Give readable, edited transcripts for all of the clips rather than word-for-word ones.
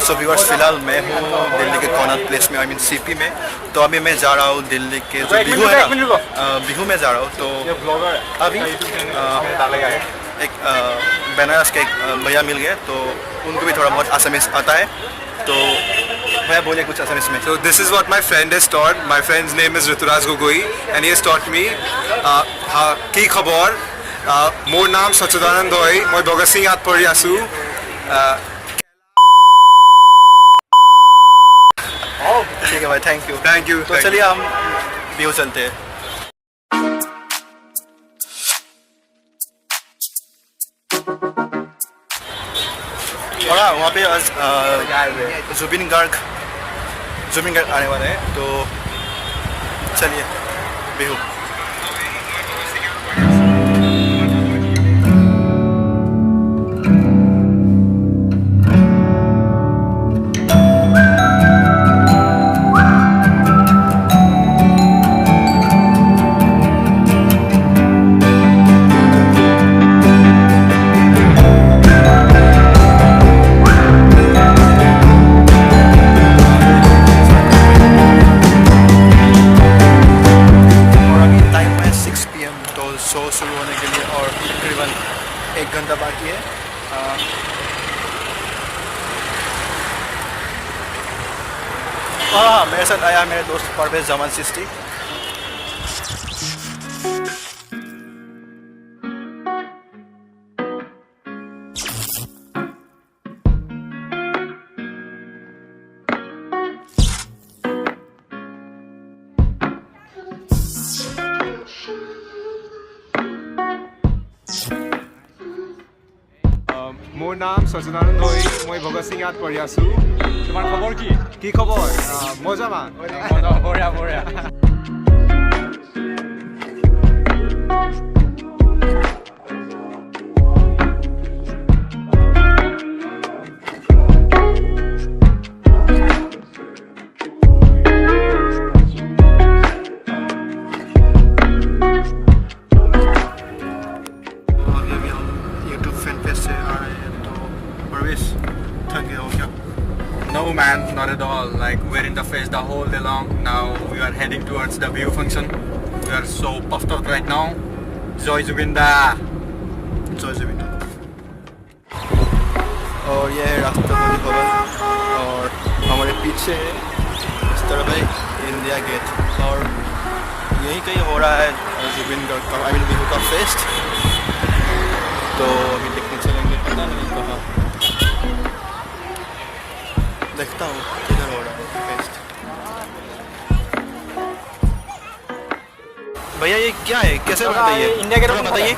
So viewers फिलहाल मैं हूँ दिल्ली के कॉनॉट प्लेस में, आई मीन सीपी में। तो अभी मैं जा रहा हूँ दिल्ली के जो बिहू है ना, बिहू में जा रहा हूँ। तो अभी एक बनारस के एक भैया मिल गए, तो उनको भी थोड़ा बहुत असमीज आता है, तो मैं बोले कुछ असमीज में। So this is what my friend has taught. My friend's name is Rituraj Gogoi and he has taught me ki khabor mor naam Sachidanand hoy moi Bhagat Singh yaad pori asu ठीक है भाई, thank you. तो चलिए हम बिहू चलते हैं। और हाँ, वहाँ पे जुबीन गार्ग आने वाले हैं, तो चलिए बिहू। शुरू होने के लिए और तकरीबन 1 घंटा बाकी है। हाँ, मेरे साथ आया मेरे दोस्त परवेज जमान सिस्टी। মোৰ নাম সচিদানন্দ হৈ মই ভগত সিং ইয়াত পঢ়ি আছো। তোমাৰ খবৰ কি? কি খবৰ? মজা মা। বঢ়িয়া বঢ়িয়া। No man, not at all. Like we're in the face the whole day long. Now we are heading towards the view function. We are so puffed up right now. Joy Zubinda. जय जुबीन। और ये है राष्ट्रपति भवन और हमारे पीछे इस तरफ है इंडिया गेट, और यहीं कहीं हो रहा है जुबीन गर्ग का, आई मीन बिहू का फेस्ट। तो अभी देखने चलेंगे, पता नहीं कहाँ, देखता हूँ किधर हो रहा है फेस्ट। भैया ये क्या है, कैसे बताइए, इंडिया गेट बताइए।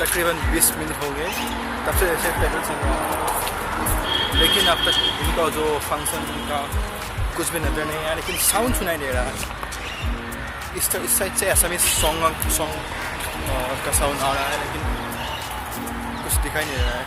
तकरीबन 20 मिनट हो गए तब से ऐसे पैदल चल रहा है, लेकिन अब तक इनका जो फंक्शन का कुछ भी नज़र नहीं आया, लेकिन साउंड सुनाई दे रहा है। इस साइड से असमीज सॉन्ग का साउंड आ रहा है, लेकिन कुछ दिखाई नहीं दे रहा है।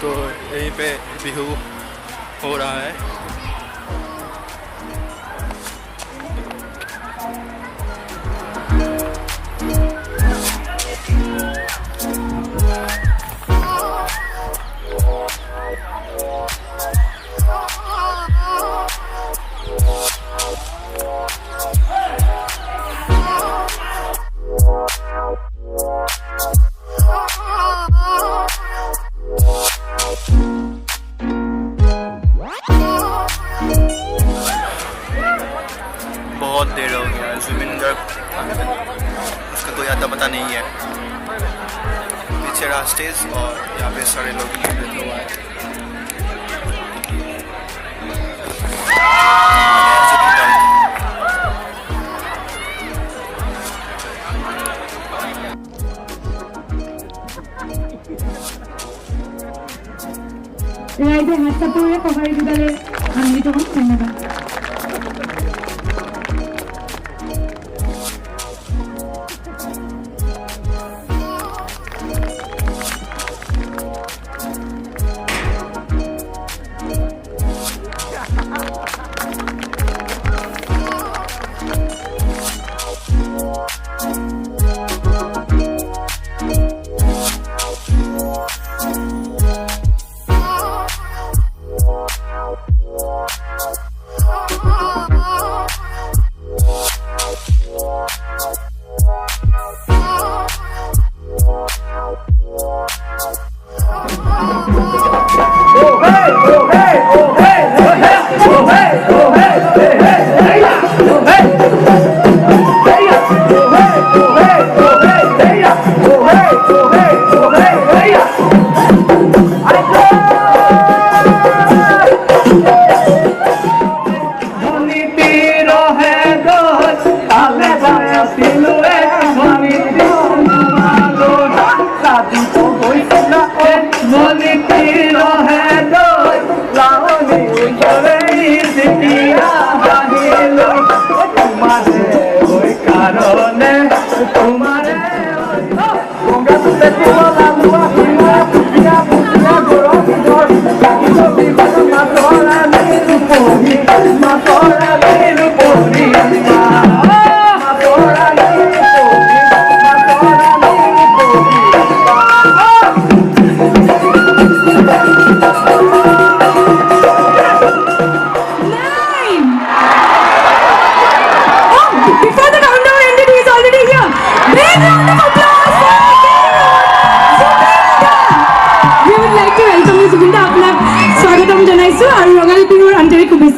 तो यहीं पे बिहू हो रहा है। नीचे रहा स्टेज और यहाँ पे सारे लोग बैठे हुए हैं जुबीन गार्ग রাইতে হাতটা পরে কভারে দিলে আনন্দিত হন ধন্যবাদ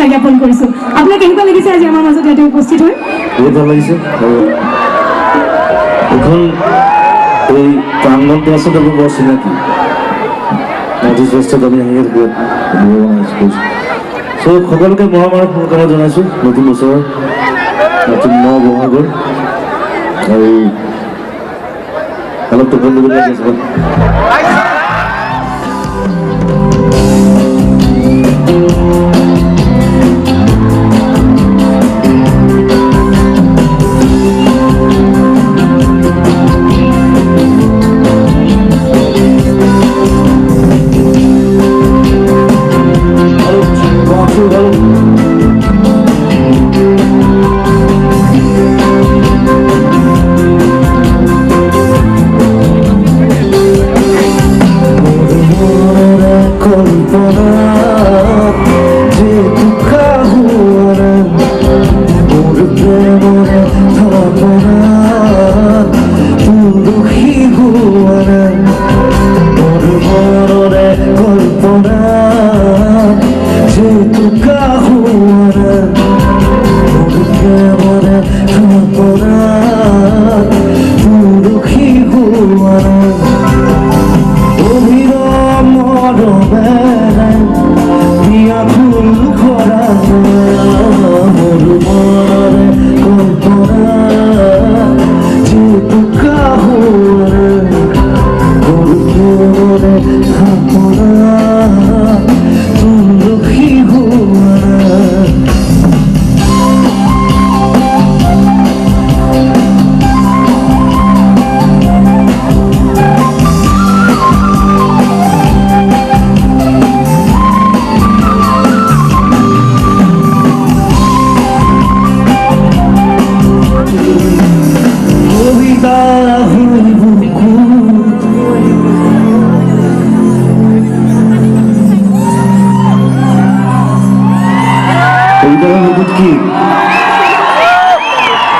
জ্ঞাপন কৰিছো আপোনাক কেনেকুৱা লাগিছে আজি আমাৰ মাজত ইয়াতে উপস্থিত হৈ বহুত ভাল লাগিছে এখন এই প্ৰাংগণটো আচলতে মোৰ বৰ চিনাকি নৰ্থ-ইষ্টত আমি আহিয়ে থাকোঁ চ' সকলোকে মৰম আৰু শুভকামনা জনাইছোঁ নতুন বছৰৰ নতুন বহাগৰ আৰু অলপ টোপনি দিব লাগি আছে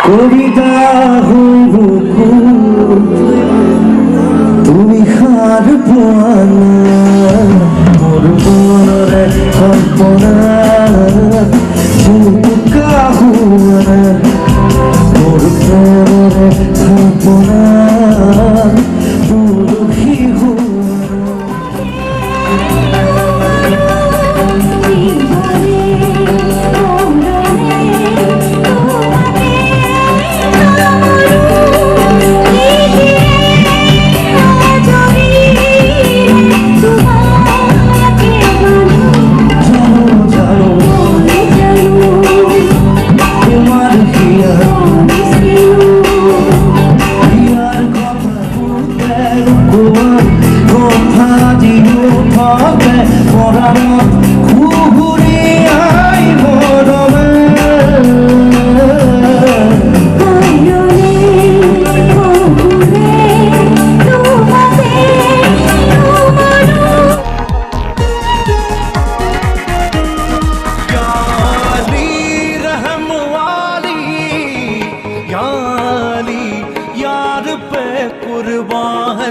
কবিতা হইব তুমি হার পোয়ানা মোর মনরে কল্পনা ঝুঁকা হুয়ানা মোর মনরে কল্পনা দুঃখী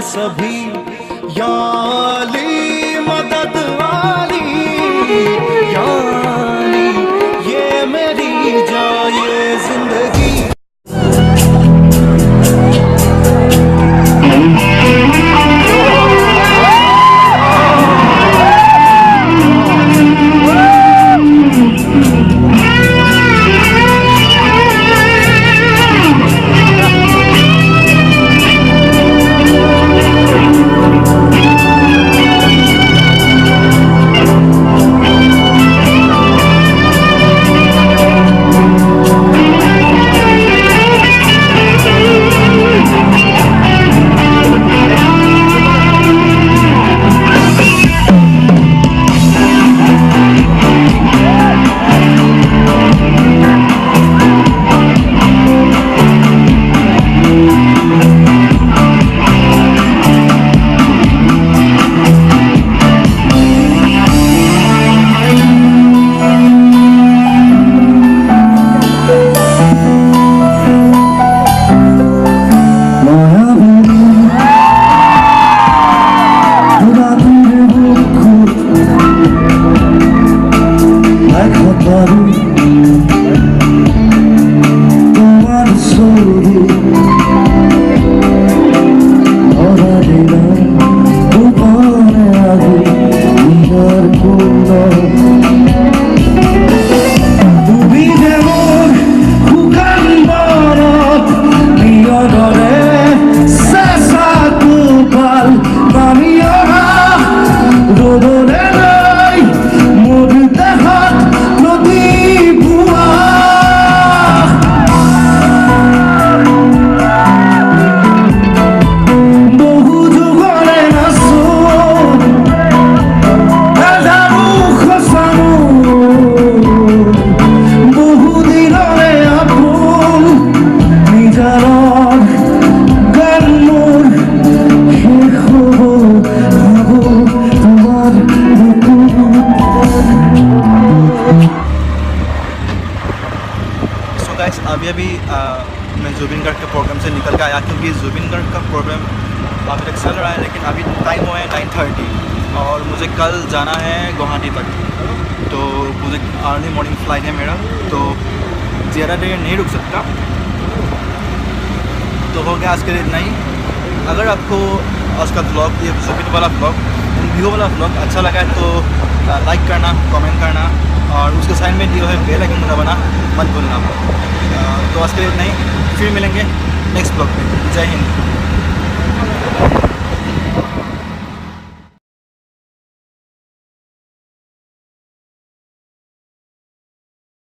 सभी याली मदद वाली याली ये मेरी जाए जिंदगी अभी मैं जुबीन गर्ग के प्रोग्राम से निकल के आया क्योंकि जुबीन गर्ग का प्रोग्राम अभी तक चल रहा है, लेकिन अभी टाइम हुआ है 9:30 और मुझे कल जाना है गुवाहाटी तक। तो मुझे अर्ली मॉर्निंग फ्लाइट है मेरा, तो ज़्यादा देर नहीं रुक सकता। तो हो गया आज के लिए इतना ही। अगर आपको आज का ब्लॉग, ये जुबीन वाला ब्लॉग, व्यू वाला ब्लॉग अच्छा लगा है तो लाइक करना, कमेंट करना और उसके साइड में दिया है बेल आइकन दबाना मत भूलना। तो आज के लिए इतना ही, फिर मिलेंगे नेक्स्ट ब्लॉग में। जय हिंद।